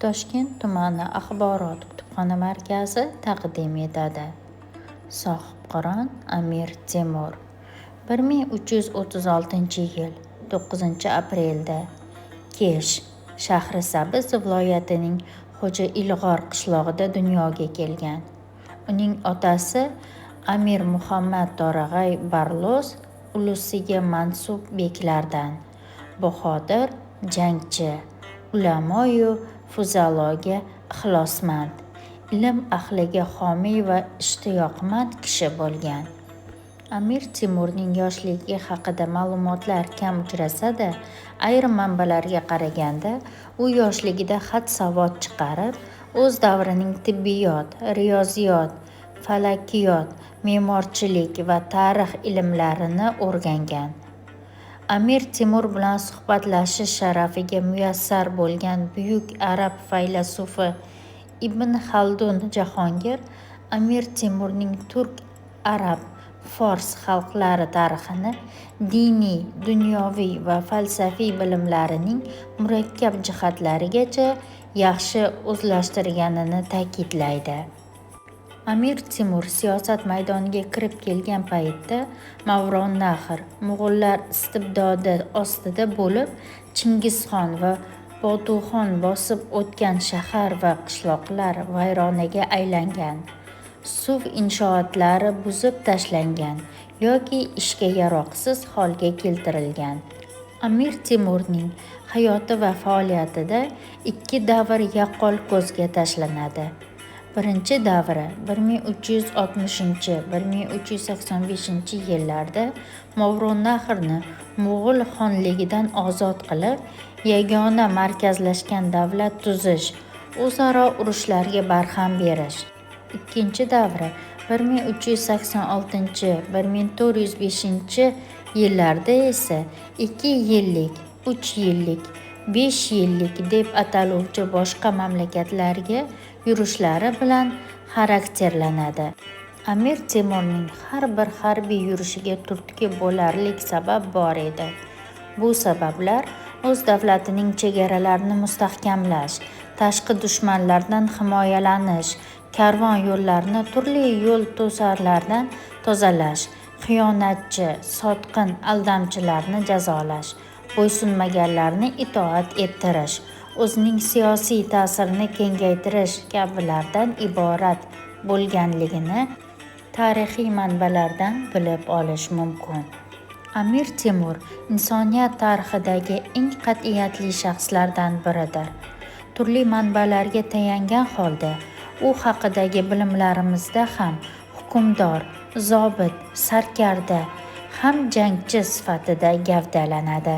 Toshkent tumani axborot kutubxona markazi taqdim etadi. Sohibqiron Amir Temur 1336-yil 9-aprelda Kesh Shahrisabz viloyatining Xo'jailg'or qishlog'ida dunyoga kelgan. Uning otasi Amir Muhammad Torag'ay Barlos ulusiga mansub beklardan, bahodir jangchi, ulamoyu fuzaloga ixlosmand, ilm ahliga homiy va ishtiyoqmand kishi bo'lgan. Amir Temurning yoshligi haqida ma'lumotlar kam uchrasa-da, ayrim manbalarga qaraganda, u yoshligida xat savod chiqarib, o'z davrining tibbiyot, riyoziyot, falakiyot, me'morchilik va tarix ilmlarini o'rgangan. Amir Temur bilan suhbatlashish sharafiga muyassar bo'lgan buyuk arab faylasufi Ibn Xaldun Jahongir Amir Temurning turk, arab, fors xalqlari tarixini diniy, dunyoviy va falsafiy bilimlarining murakkab jihatlarigacha yaxshi o'zlashtirganini ta'kidlaydi. Amir Temur siyosat maydoniga kirib kelgan paytda Mavronnahr Mo'g'ullar istibdodi ostida bo'lib, Chingizxon va Botuxon bosib o'tgan shahar va qishloqlar vayronaga aylangan, suv inshootlari buzib tashlangan yoki ishga yaroqsiz holga keltirilgan. Amir Temurning hayoti va faoliyatida ikki davr yaqqol ko'zga tashlanadi. Birinchi davri 1360-1385 yillarda Mavronnahrni Mo'g'ul xonligidan ozod qilib, yagona markazlashgan davlat tuzish, o'zaro urushlarga barham berish. Ikkinchi davri 1386-1405 yillarda esa 2 yillik, 3 yillik, 5 yillik deb ataluvchi boshqa mamlakatlarga yurishlari bilan xarakterlanadi. Amir Temurning har bir harbiy yurishiga turtki bo'larlik sabab bor edi. Bu sabablar o'z davlatining chegaralarini mustahkamlash, tashqi dushmanlardan himoyalanish, karvon yo'llarini turli yo'l to'sarlardan tozalash, xiyonatchi, sotqin, aldamchilarni jazolash, bo'ysunmaganlarni itoat ettirish, o'zining siyosiy ta'sirini kengaytirish kabilardan iborat bo'lganligini tarixiy manbalardan bilib olish mumkin. Amir Temur insoniyat tarixidagi eng qat'iyatli shaxslardan biridir. Turli manbalarga tayangan holda, u haqidagi bilimlarimizda ham hukmdor, zobit, sarkarda, ham jangchi sifatida gavdalanadi.